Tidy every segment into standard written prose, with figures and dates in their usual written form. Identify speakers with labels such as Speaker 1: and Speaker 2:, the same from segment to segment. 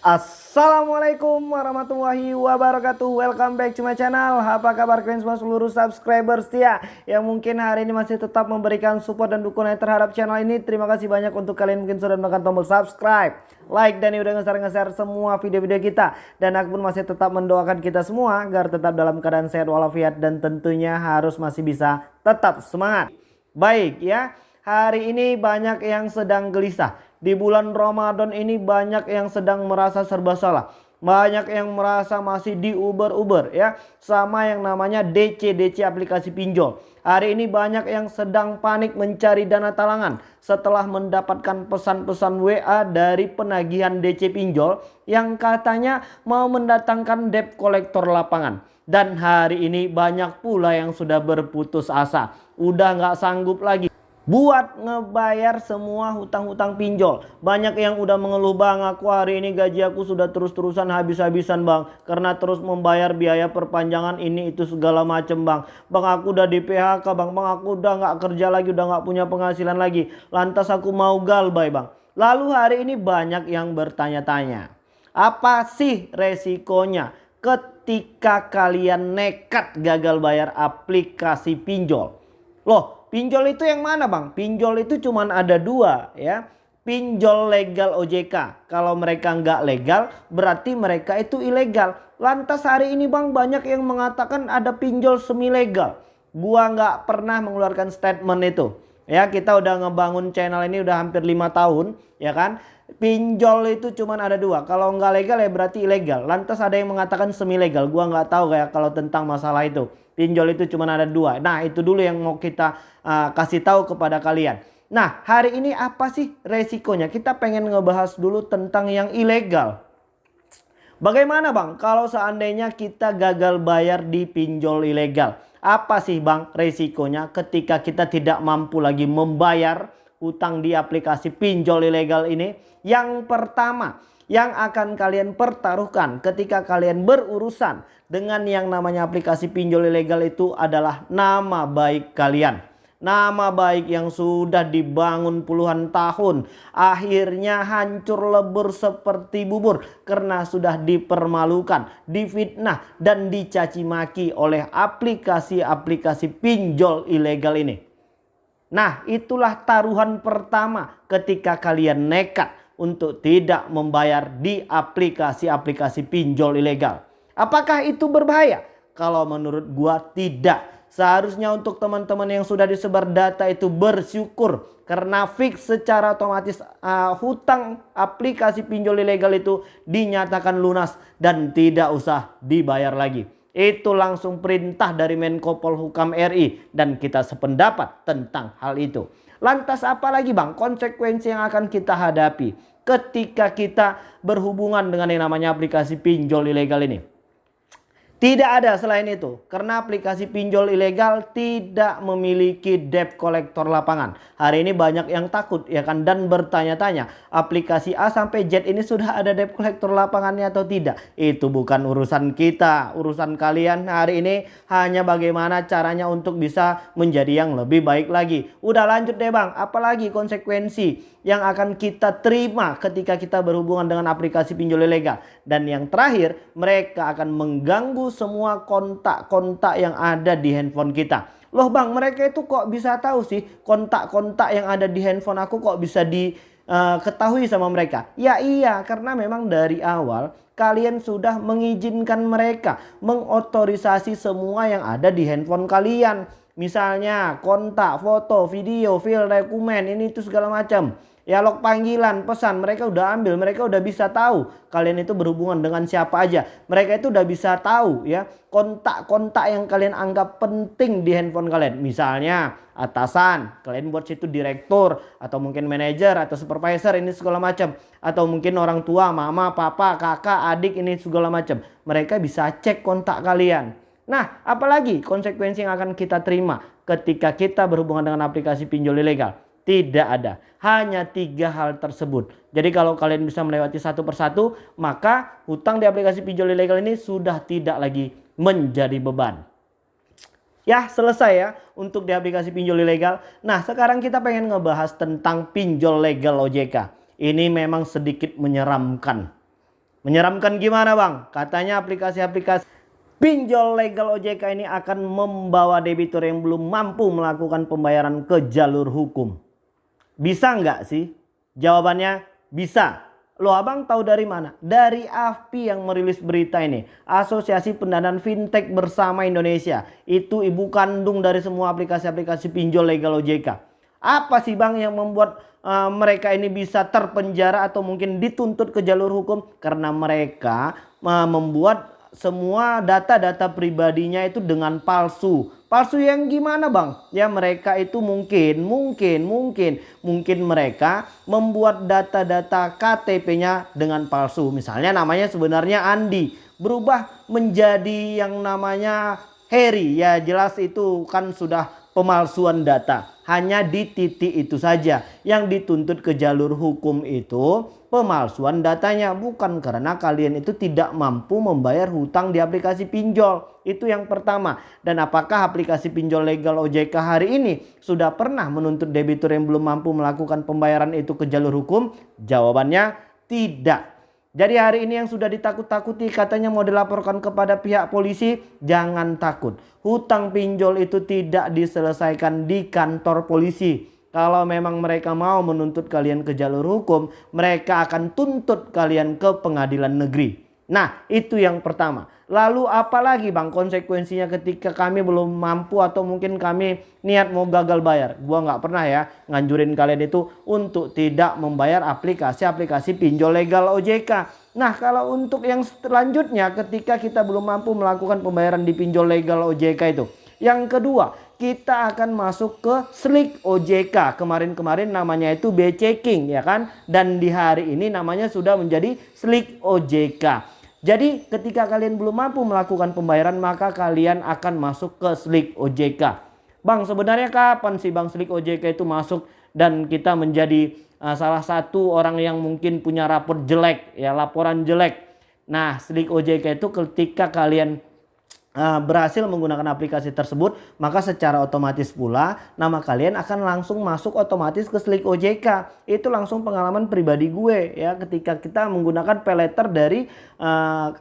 Speaker 1: Assalamualaikum warahmatullahi wabarakatuh. Welcome back to my channel. Apa kabar kalian semua seluruh subscriber setia yang mungkin hari ini masih tetap memberikan support dan dukungan terhadap channel ini. Terima kasih banyak untuk kalian mungkin sudah menekan tombol subscribe, like, dan udah nge-share semua video-video kita. Dan aku pun masih tetap mendoakan kita semua agar tetap dalam keadaan sehat walafiat dan tentunya harus masih bisa tetap semangat. Baik ya, hari ini banyak yang sedang gelisah. Di bulan Ramadan ini banyak yang sedang merasa serba salah. Banyak yang merasa masih diuber-uber ya, sama yang namanya DC aplikasi pinjol. Hari ini banyak yang sedang panik mencari dana talangan setelah mendapatkan pesan-pesan WA dari penagihan DC pinjol yang katanya mau mendatangkan debt collector lapangan. Dan hari ini banyak pula yang sudah berputus asa, udah nggak sanggup lagi buat ngebayar semua hutang-hutang pinjol. Banyak yang udah mengeluh, bang, aku hari ini gaji aku sudah terus-terusan habis-habisan bang, karena terus membayar biaya perpanjangan ini itu segala macem bang. Bang, aku udah di PHK bang, aku udah nggak kerja lagi, udah nggak punya penghasilan lagi. Lantas aku mau galbay bang. Lalu hari ini banyak yang bertanya-tanya, apa sih resikonya ketika kalian nekat gagal bayar aplikasi pinjol? Loh, pinjol itu yang mana bang? Pinjol itu cuma ada dua ya. Pinjol legal OJK. Kalau mereka nggak legal berarti mereka itu ilegal. Lantas hari ini bang banyak yang mengatakan ada pinjol semi legal. Gua nggak pernah mengeluarkan statement itu. Ya, kita udah ngebangun channel ini udah hampir 5 tahun ya kan. Pinjol itu cuma ada dua. Kalau nggak legal ya berarti ilegal. Lantas ada yang mengatakan semi legal. Gua nggak tahu kayak kalau tentang masalah itu. Pinjol itu cuma ada dua. Nah, itu dulu yang mau kita kasih tahu kepada kalian. Nah, hari ini apa sih resikonya? Kita pengen ngebahas dulu tentang yang ilegal. Bagaimana bang kalau seandainya kita gagal bayar di pinjol ilegal? Apa sih bang resikonya ketika kita tidak mampu lagi membayar hutang di aplikasi pinjol ilegal ini? Yang pertama yang akan kalian pertaruhkan ketika kalian berurusan dengan yang namanya aplikasi pinjol ilegal itu adalah nama baik kalian. Nama baik yang sudah dibangun puluhan tahun akhirnya hancur lebur seperti bubur karena sudah dipermalukan, difitnah, dan dicaci maki oleh aplikasi-aplikasi pinjol ilegal ini. Nah, itulah taruhan pertama ketika kalian nekat untuk tidak membayar di aplikasi-aplikasi pinjol ilegal. Apakah itu berbahaya? Kalau menurut gua tidak. Seharusnya untuk teman-teman yang sudah disebar data itu bersyukur karena fix secara otomatis hutang aplikasi pinjol ilegal itu dinyatakan lunas dan tidak usah dibayar lagi. Itu langsung perintah dari Menko Polhukam RI dan kita sependapat tentang hal itu. Lantas apa lagi bang konsekuensi yang akan kita hadapi ketika kita berhubungan dengan yang namanya aplikasi pinjol ilegal ini? Tidak ada selain itu, karena aplikasi pinjol ilegal tidak memiliki debt collector lapangan. Hari ini banyak yang takut ya kan dan bertanya-tanya, aplikasi A sampai Z ini sudah ada debt collector lapangannya atau tidak? Itu bukan urusan kita, urusan kalian hari ini hanya bagaimana caranya untuk bisa menjadi yang lebih baik lagi. Udah lanjut deh bang, apalagi konsekuensi yang akan kita terima ketika kita berhubungan dengan aplikasi pinjol ilegal. Dan yang terakhir, mereka akan mengganggu semua kontak-kontak yang ada di handphone kita. Loh bang, mereka itu kok bisa tahu sih kontak-kontak yang ada di handphone aku kok bisa diketahui sama mereka? Ya iya, karena memang dari awal kalian sudah mengizinkan mereka mengotorisasi semua yang ada di handphone kalian. Misalnya kontak, foto, video, file, dokumen, ini itu segala macam. Ya, log panggilan, pesan, mereka udah ambil, mereka udah bisa tahu kalian itu berhubungan dengan siapa aja. Mereka itu udah bisa tahu ya kontak-kontak yang kalian anggap penting di handphone kalian. Misalnya atasan, kalian buat situ direktur atau mungkin manajer atau supervisor ini segala macam. Atau mungkin orang tua, mama, papa, kakak, adik ini segala macam. Mereka bisa cek kontak kalian. Nah, apalagi konsekuensi yang akan kita terima ketika kita berhubungan dengan aplikasi pinjol ilegal? Tidak ada. Hanya 3 hal tersebut. Jadi kalau kalian bisa melewati satu persatu, maka hutang di aplikasi pinjol ilegal ini sudah tidak lagi menjadi beban. Ya, selesai ya untuk di aplikasi pinjol ilegal. Nah, sekarang kita pengen ngebahas tentang pinjol legal OJK. Ini memang sedikit menyeramkan. Menyeramkan gimana bang? Katanya aplikasi-aplikasi pinjol legal OJK ini akan membawa debitur yang belum mampu melakukan pembayaran ke jalur hukum. Bisa nggak sih? Jawabannya bisa. Loh abang tahu dari mana? Dari AFPI yang merilis berita ini. Asosiasi Pendanaan Fintech Bersama Indonesia. Itu ibu kandung dari semua aplikasi-aplikasi pinjol legal OJK. Apa sih bang yang membuat mereka ini bisa terpenjara atau mungkin dituntut ke jalur hukum? Karena mereka membuat semua data-data pribadinya itu dengan palsu. Palsu yang gimana bang? Ya mereka itu mungkin mereka membuat data-data KTP-nya dengan palsu. Misalnya namanya sebenarnya Andi, berubah menjadi yang namanya Heri. Ya jelas itu kan sudah pemalsuan data. Hanya di titik itu saja yang dituntut ke jalur hukum itu pemalsuan datanya, bukan karena kalian itu tidak mampu membayar hutang di aplikasi pinjol. Itu yang pertama. Dan apakah aplikasi pinjol legal OJK hari ini sudah pernah menuntut debitur yang belum mampu melakukan pembayaran itu ke jalur hukum? Jawabannya tidak. Jadi hari ini yang sudah ditakut-takuti katanya mau dilaporkan kepada pihak polisi, jangan takut. Hutang pinjol itu tidak diselesaikan di kantor polisi. Kalau memang mereka mau menuntut kalian ke jalur hukum, mereka akan tuntut kalian ke pengadilan negeri. Nah, itu yang pertama. Lalu apalagi bang konsekuensinya ketika kami belum mampu atau mungkin kami niat mau gagal bayar? Gua nggak pernah ya nganjurin kalian itu untuk tidak membayar aplikasi-aplikasi pinjol legal OJK. Nah, kalau untuk yang selanjutnya ketika kita belum mampu melakukan pembayaran di pinjol legal OJK itu. Yang kedua, kita akan masuk ke Slick OJK. Kemarin-kemarin namanya itu B-checking ya kan. Dan di hari ini namanya sudah menjadi Slick OJK. Jadi ketika kalian belum mampu melakukan pembayaran maka kalian akan masuk ke Slick OJK. Bang sebenarnya kapan sih bang Slick OJK itu masuk dan kita menjadi salah satu orang yang mungkin punya rapor jelek ya, laporan jelek. Nah Slick OJK itu ketika kalian berhasil menggunakan aplikasi tersebut, maka secara otomatis pula nama kalian akan langsung masuk otomatis ke Slick OJK. Itu langsung pengalaman pribadi gue ya ketika kita menggunakan paylater dari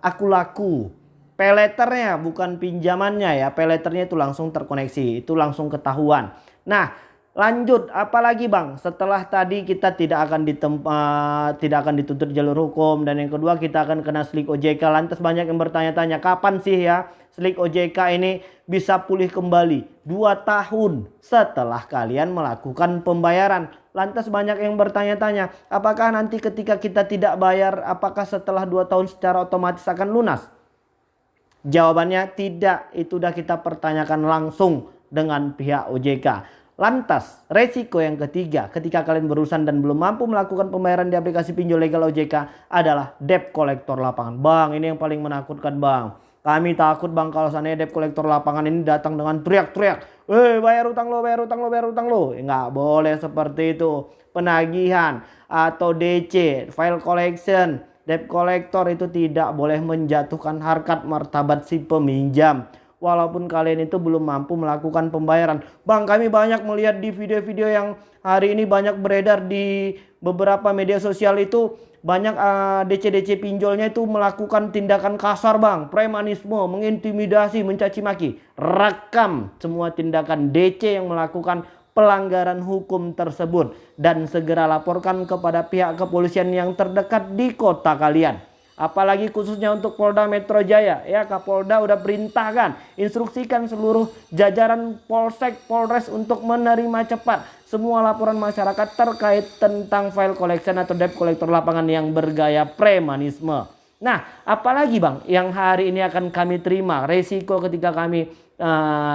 Speaker 1: Akulaku. Payletternya bukan pinjamannya ya, payletternya itu langsung terkoneksi, itu langsung ketahuan. Nah, lanjut apalagi bang setelah tadi kita tidak akan dituntut jalur hukum dan yang kedua kita akan kena Slick OJK. Lantas banyak yang bertanya-tanya kapan sih ya Slick OJK ini bisa pulih kembali? 2 tahun setelah kalian melakukan pembayaran. Lantas banyak yang bertanya-tanya apakah nanti ketika kita tidak bayar apakah setelah 2 tahun secara otomatis akan lunas? Jawabannya tidak, itu sudah kita pertanyakan langsung dengan pihak OJK. Lantas resiko yang ketiga ketika kalian berurusan dan belum mampu melakukan pembayaran di aplikasi pinjol legal OJK adalah debt collector lapangan. Bang ini yang paling menakutkan bang. Kami takut bang kalau seandainya debt collector lapangan ini datang dengan teriak-teriak. Bayar utang lo, bayar utang lo, bayar utang lo. Nggak boleh seperti itu. Penagihan atau DC, file collection, debt collector itu tidak boleh menjatuhkan harkat martabat si peminjam. Walaupun kalian itu belum mampu melakukan pembayaran. Bang kami banyak melihat di video-video yang hari ini banyak beredar di beberapa media sosial itu. Banyak DC-DC pinjolnya itu melakukan tindakan kasar bang. Premanisme, mengintimidasi, mencaci maki. Rekam semua tindakan DC yang melakukan pelanggaran hukum tersebut. Dan segera laporkan kepada pihak kepolisian yang terdekat di kota kalian. Apalagi khususnya untuk Polda Metro Jaya ya, Kapolda udah perintahkan instruksikan seluruh jajaran Polsek Polres untuk menerima cepat semua laporan masyarakat terkait tentang file collection atau debt collector lapangan yang bergaya premanisme. Nah apalagi bang yang hari ini akan kami terima resiko ketika kami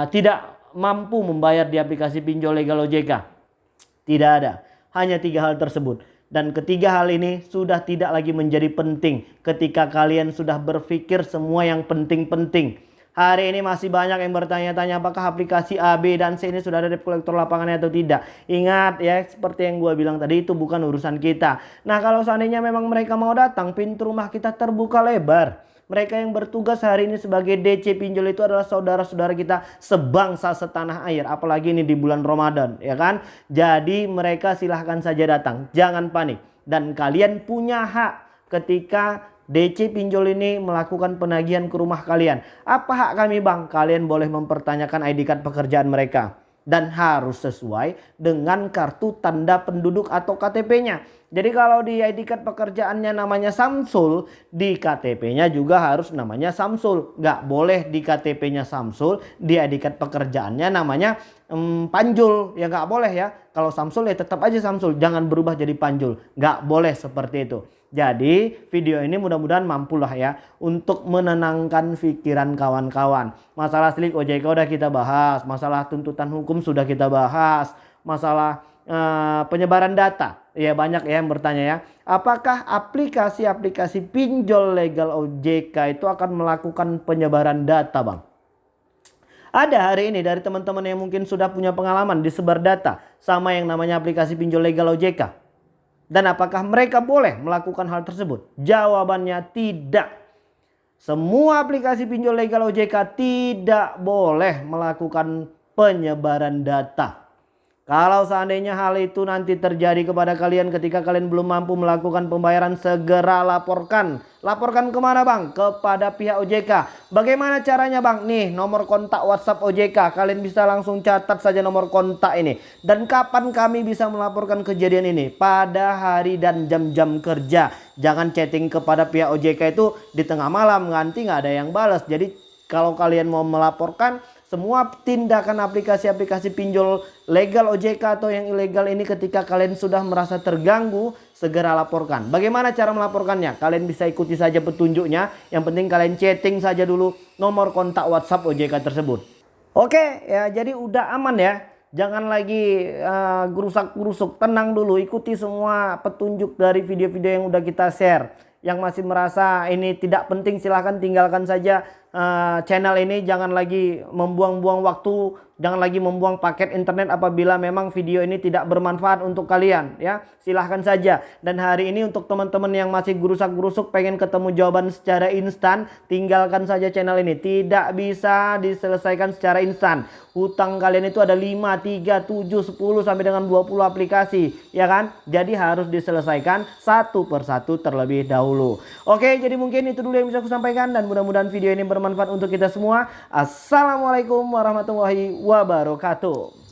Speaker 1: tidak mampu membayar di aplikasi pinjol legal OJK? Tidak ada, hanya 3 hal tersebut. Dan ketiga hal ini sudah tidak lagi menjadi penting ketika kalian sudah berpikir semua yang penting-penting. Hari ini masih banyak yang bertanya-tanya apakah aplikasi A, B, dan C ini sudah ada debt collector lapangannya atau tidak. Ingat ya seperti yang gue bilang tadi itu bukan urusan kita. Nah kalau seandainya memang mereka mau datang pintu rumah kita terbuka lebar. Mereka yang bertugas hari ini sebagai DC pinjol itu adalah saudara-saudara kita sebangsa setanah air. Apalagi ini di bulan Ramadan ya kan. Jadi mereka silahkan saja datang. Jangan panik. Dan kalian punya hak ketika DC pinjol ini melakukan penagihan ke rumah kalian. Apa hak kami bang? Kalian boleh mempertanyakan ID card pekerjaan mereka. Dan harus sesuai dengan kartu tanda penduduk atau KTP-nya. Jadi kalau di ID card pekerjaannya namanya Samsul, di KTP-nya juga harus namanya Samsul. Nggak boleh di KTP-nya Samsul, di ID card pekerjaannya namanya Panjul. Ya nggak boleh ya. Kalau Samsul ya tetap aja Samsul, jangan berubah jadi Panjul. Nggak boleh seperti itu. Jadi video ini mudah-mudahan mampulah ya untuk menenangkan pikiran kawan-kawan. Masalah slik OJK udah kita bahas, masalah tuntutan hukum sudah kita bahas, masalah penyebaran data. Ya banyak ya yang bertanya ya. Apakah aplikasi-aplikasi pinjol legal OJK itu akan melakukan penyebaran data bang? Ada hari ini dari teman-teman yang mungkin sudah punya pengalaman disebar data sama yang namanya aplikasi pinjol legal OJK. Dan apakah mereka boleh melakukan hal tersebut? Jawabannya tidak. Semua aplikasi pinjol legal OJK tidak boleh melakukan penyebaran data. Kalau seandainya hal itu nanti terjadi kepada kalian ketika kalian belum mampu melakukan pembayaran, segera laporkan. Laporkan kemana bang? Kepada pihak OJK. Bagaimana caranya bang? Nih nomor kontak WhatsApp OJK. Kalian bisa langsung catat saja nomor kontak ini. Dan kapan kami bisa melaporkan kejadian ini? Pada hari dan jam-jam kerja. Jangan chatting kepada pihak OJK itu di tengah malam. Nanti nggak ada yang balas. Jadi kalau kalian mau melaporkan semua tindakan aplikasi-aplikasi pinjol legal OJK atau yang ilegal ini, ketika kalian sudah merasa terganggu, segera laporkan. Bagaimana cara melaporkannya? Kalian bisa ikuti saja petunjuknya. Yang penting kalian chatting saja dulu nomor kontak WhatsApp OJK tersebut. Oke ya, jadi udah aman ya. Jangan lagi gerusak-gerusuk, tenang dulu. Ikuti semua petunjuk dari video-video yang udah kita share. Yang masih merasa ini tidak penting, silahkan tinggalkan saja channel ini. Jangan lagi membuang-buang waktu, jangan lagi membuang paket internet apabila memang video ini tidak bermanfaat untuk kalian ya. Silahkan saja. Dan hari ini untuk teman-teman yang masih gerusak-gerusuk pengen ketemu jawaban secara instan, tinggalkan saja channel ini. Tidak bisa diselesaikan secara instan. Hutang kalian itu ada 5, 3, 7, 10 sampai dengan 20 aplikasi ya kan. Jadi harus diselesaikan satu persatu terlebih dahulu. Oke, jadi mungkin itu dulu yang bisa aku sampaikan dan mudah-mudahan video ini bermanfaat untuk kita semua. Assalamualaikum warahmatullahi wabarakatuh.